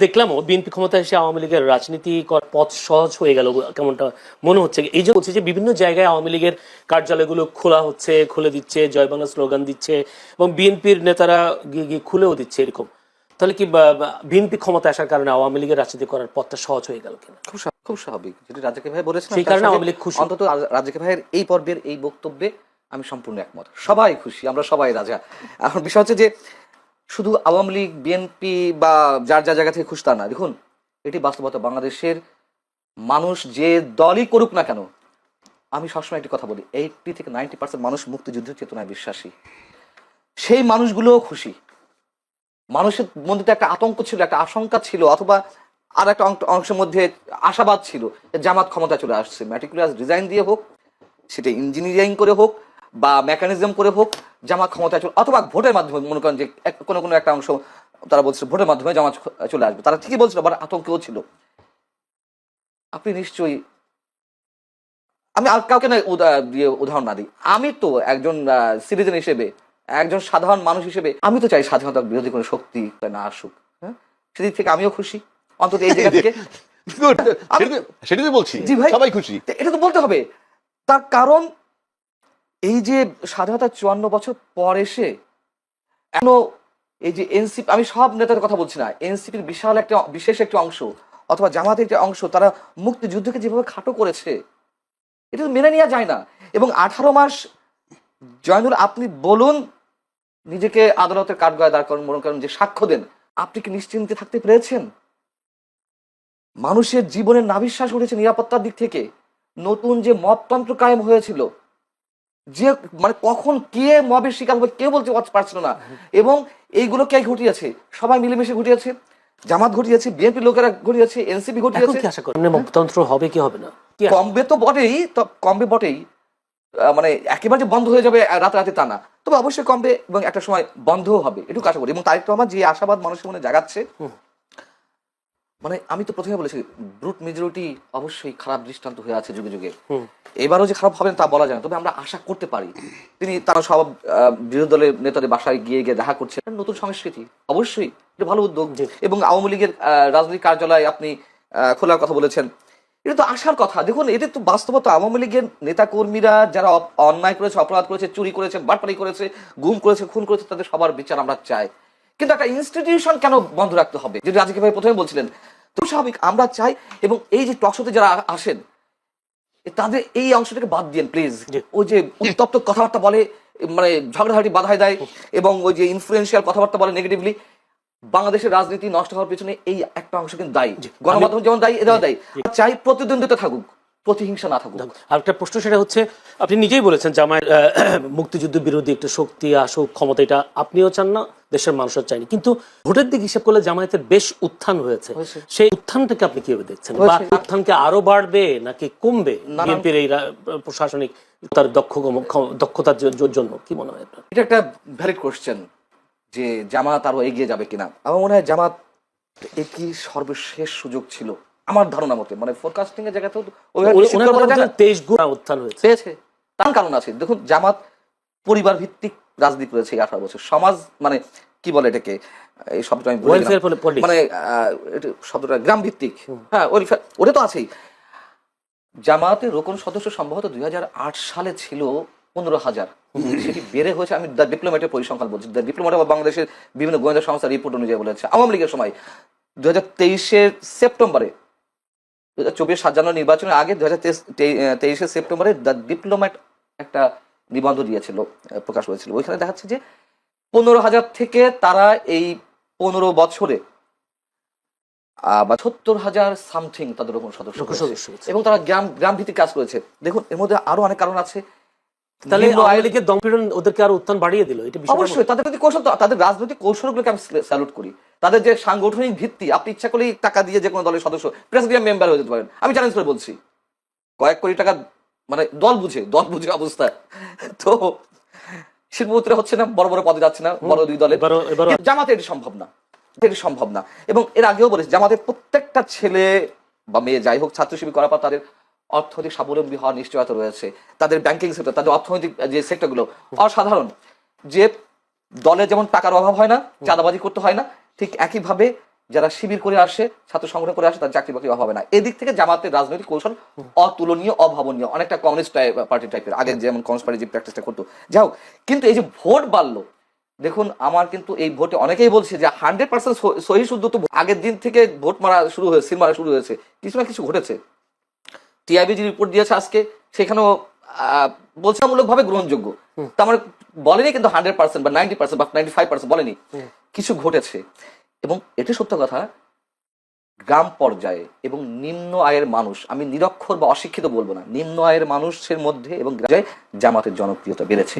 দেখলামও BNP ক্ষমতায় এসে আওয়ামী লীগের রাজনীতি পথ সহজ হয়ে গেল কেমনটা মনে হচ্ছে। এই যে বলছে যে বিভিন্ন জায়গায় আওয়ামী লীগের কার্যালয়গুলো খোলা হচ্ছে, খুলে দিচ্ছে, জয় বাংলা স্লোগান দিচ্ছে এবং বিএনপির নেতারা গিয়ে গিয়ে খুলেও দিচ্ছে এরকম। তাহলে কি বিএনপি ক্ষমতা আসার কারণে আওয়ামী লীগের রাজনীতি করার পথটা সহজ হয়ে গেল কিনা? খুব স্বাভাবিক, যেটি রাজাকে ভাই বলেছেন, সেই কারণে আওয়ামী লীগ খুশি। অন্তত রাজাকে ভাইয়ের এই পর্বের এই বক্তব্যে আমি সম্পূর্ণ একমত। সবাই খুশি, আমরা সবাই রাজা। এখন বিষয় হচ্ছে যে শুধু আওয়ামী লীগ বিএনপি বা যার যা জায়গা থেকে খুশি তা না। দেখুন, এটি বাস্তবতা। বাংলাদেশের মানুষ যে দলই করুক না কেন, আমি সবসময় একটি কথা বলি, 80 থেকে 90% মানুষ মুক্তিযুদ্ধের চেতনায় বিশ্বাসী। সেই মানুষগুলোও খুশি। মানুষের মধ্যে একটা আতঙ্ক ছিল, একটা আশঙ্কা ছিল, অথবা আর একটা অংশের মধ্যে আশাবাদ ছিল জামাত ক্ষমতা চলে আসছে। ম্যাট্রিকুলাস ডিজাইন দিয়ে হোক, সেটা ইঞ্জিনিয়ারিং করে হোক বা মেকানিজম করে হোক, জামাত ক্ষমতায় চলে, অথবা ভোটের মাধ্যমে, মনে করেন যে কোনো কোনো একটা অংশ তারা বলছে ভোটের মাধ্যমে জামাত চলে আসবে, তারা ঠিকই বলছিল, আবার আতঙ্কেও ছিল। আপনি নিশ্চয়ই, আমি আর কাউকে না দিয়ে উদাহরণ না দিই, আমি তো একজন সিটিজেন হিসেবে, একজন সাধারণ মানুষ হিসেবে আমি তো চাই স্বাধীনতার বিরোধী কোনো শক্তি না আসুক। হ্যাঁ, সেদিক থেকে আমিও খুশি, অন্তত এই জায়গা থেকে। সেটাই বলছি, জি ভাই, সবাই খুশি। এটা তো বলতে হবে। তার কারণ এই যে স্বাধীনতা 54 বছর পর এসে এখনো এই যে এনসিপি, আমি সব নেতাদের কথা বলছি না, এনসিপির বিশাল একটা বিশেষ একটি অংশ অথবা জামাতের একটা অংশ, তারা মুক্তিযুদ্ধকে যেভাবে খাটো করেছে, এটা তো মেনে নেওয়া যায় না। এবং 18 মাস, জয়নুল আপনি বলুন, নিজেকে আদালতের কাঠগড়ায় দাঁড় করেন, মনে করেন যে সাক্ষ্য দেন, আপনি কি নিশ্চিন্তে থাকতে পেরেছেন? মানুষের জীবনের নাভিশ্বাস উঠেছে নিরাপত্তার দিক থেকে। নতুন যে মবতন্ত্র কায়েম হয়েছিল, যে মানে কখন কে মবের শিকার হবে কেউ বলতে পারছিল না, এবং এইগুলো কে ঘটিয়েছে? সবাই মিলেমিশে ঘটিয়েছে। জামাত ঘটিয়েছে, বিএনপি লোকেরা ঘটিয়েছে, এনসিপি ঘটিয়েছে। আশা করেন মবতন্ত্র হবে কি হবে না? কমবে তো বটেই, কমবে বটেই, মানে একেবারে যে বন্ধ হয়ে যাবে রাতারাতি তা না, তবে অবশ্যই কমবে এবং একটা সময় বন্ধও হবে, এটুকু আশা করি। এবং তারেক রহমান যে আশাবাদ মানুষের মনে জাগাচ্ছে, মানে আমি তো প্রথমে বলেছি, ব্রুট মেজরিটি অবশ্যই খারাপ দৃষ্টান্ত হয়ে আছে যুগে যুগে। এবারও যে খারাপ হবেন তা বলা যায় না, তবে আমরা আশা করতে পারি। তিনি তারা সব বিরোধী দলের নেতাদের বাসায় গিয়ে গিয়ে দেখা করছেন, নতুন সংস্কৃতি, অবশ্যই এটা ভালো উদ্যোগ। এবং আওয়ামী লীগের রাজনৈতিক কার্যালয় আপনি খোলার কথা বলেছেন, এটা তো আসার কথা। দেখুন, এটা তো বাস্তবতা। আওয়ামী লীগের নেতা কর্মীরা যারা অন্যায় করেছে, অপরাধ করেছে, চুরি করেছে, বাটপারি করেছে, গুম করেছে, খুন করেছে, তাদের সবার বিচার আমরা চাই। কিন্তু একটা ইনস্টিটিউশন কেন বন্ধ রাখতে হবে, যেটা রাজকীয় ভাই প্রথমে বলছিলেন? তো স্বাভাবিক আমরা চাই। এবং এই যে টকশোতে যারা আসেন, তাদের এই অংশটাকে বাদ দিন প্লিজ। ওই যে উত্তপ্ত কথাবার্তা বলে, মানে ঝগড়াঝাটি বাধায় দেয়, এবং ওই যে ইনফ্লুয়েন্সিয়াল কথাবার্তা বলে নেগেটিভলি, বাংলাদেশের রাজনীতি নষ্ট হওয়ার পিছনে এই একটা অংশ কিন্তু দায়ী। গণমাধ্যম যেমন দায়ী, এরাও দায়ী। চাই প্রতিদ্বন্দ্বিতা থাকুক, প্রতিহিংসা না থাকুক। আর একটা প্রশ্ন, সেটা হচ্ছে, আপনি নিজেই বলেছেন জামায়াত মুক্তিযুদ্ধ বিরোধী একটা শক্তি আসুক ক্ষমতা, এটা আপনিও চান না, দেশের মানুষও চায়নি। কিন্তু ভোটের দিক হিসাব করলে জামায়াতের বেশ উত্থান হয়েছে। সেই উত্থানটাকে আপনি কিভাবে দেখছেন? বা উত্থানকে আরো বাড়বে নাকি কমবে বিএনপির এই প্রশাসনিক তার দক্ষতার জন্য? কি মনে হয়? এটা একটা ভ্যালিড কোশ্চেন যে জামাত আরো এগিয়ে যাবে কিনা। আমার মনে হয় জামাত একই সর্বশেষ সুযোগ ছিল আমার ধারণা মতে, মানে ফোরকাস্টিং এর জায়গাতেও 23 গুণ উত্থান হয়েছে। তার কারণ আছে। দেখুন, জামাত পরিবার ভিত্তিক রাজনীতি করেছে 18 বছর। সমাজ মানে কি বলে এটাকে, এই শব্দটা আমি মানে শব্দটা গ্রাম ভিত্তিক, হ্যাঁ ওটা তো আছেই। জামাতের রোকন সদস্য সম্ভবত 2008 সালে ছিল 15,000, সেটি বেড়ে হয়েছে, আমি দ্য ডিপ্লোম্যাটের পরিসংখ্যান বলছি, দ্য ডিপ্লোম্যাট বা বাংলাদেশের বিভিন্ন গোয়েন্দা সংস্থার রিপোর্ট অনুযায়ী বলেছে। আওয়ামী লীগের সময় 2023 সেপ্টেম্বরে, 2024 সাজানোর নির্বাচনের আগে 2023 সেপ্টেম্বরে দ্য ডিপ্লোম্যাট একটা নিবন্ধ দিয়েছিল, প্রকাশ করেছিল। ওইখানে দেখাচ্ছে যে 15,000 থেকে তারা এই 15 বছরে 70,000 সামথিং তাদের রকম সদস্য, এবং তারা গ্রাম ভিত্তিক কাজ করেছে। দেখুন, এর মধ্যে আরো অনেক কারণ আছে। তাহলে আওয়ামী লীগের দমপীড়ন ওদেরকে আরো উত্থান বাড়িয়ে দিল। এটা অবশ্যই তাদের প্রতি কৌশল, তাদের রাজনৈতিক কৌশলগুলোকে আমি স্যালুট করি। তাদের যে সাংগঠনিক ভিত্তি, আপনি ইচ্ছা করলেই টাকা দিয়ে যে কোনো দলের সদস্য, প্রেসিডিয়াম মেম্বার হয়ে যেতে পারেন। আমি চ্যালেঞ্জ করে বলছি, কয়েক কোটি টাকা, মানে দল বুঝে অবস্থা। তো শিল্পপতিরা হচ্ছে না, বড় বড় পদে যাচ্ছে না বড় দুই দলে। জামাতে এটি সম্ভব না। এবং এর আগেও বলেছি, জামাতের প্রত্যেকটা ছেলে বা মেয়ে যাই হোক, ছাত্র শিবির করার পর তাদের অর্থনৈতিক স্বাবলম্বী হওয়ার নিশ্চয়তা রয়েছে। তাদের ব্যাংকিং সেক্টর, তাদের অর্থনৈতিক যে সেক্টরগুলো অসাধারণ। যে দলে যেমন টাকার অভাব হয় না, চাঁদাবাজি করতে হয় না, ঠিক একইভাবে যারা শিবির করে আসে, ছাত্র সংগঠন করে আসে, তার চাকরি বাকরি হবে না। এদিক থেকে জামাতের রাজনৈতিক কৌশল অতুলনীয়, অভাবনীয়, অনেকটা কমিউনিস্ট পার্টি টাইপের, আগে যেমন কমিউনিস্ট পার্টি যে প্র্যাকটিসটা করতো। যাই হোক, কিন্তু এই যে ভোট বাড়লো, দেখুন আমার কিন্তু এই ভোটে অনেকেই বলছে যে 100% সহি শুদ্ধ তো আগের দিন থেকে ভোট মারা শুরু হয়েছে, সিল মারা শুরু হয়েছে, কিছু না কিছু ঘটেছে। টিআইবি যে রিপোর্ট দিয়েছে আজকে, সেখানেও বলছামূলক ভাবে গ্রহণযোগ্য, তা আমার বলেনি কিন্তু 100% বা 90% বা 95% বলেনি, কিছু ঘটেছে। এবং এটা সত্য কথা, গ্রাম পর্যায়ে এবং নিম্ন আয়ের মানুষ, আমি নিরক্ষর বা অশিক্ষিত বলবো না, নিম্ন আয়ের মানুষের মধ্যে এবং জামাতের জনপ্রিয়তা বেড়েছে।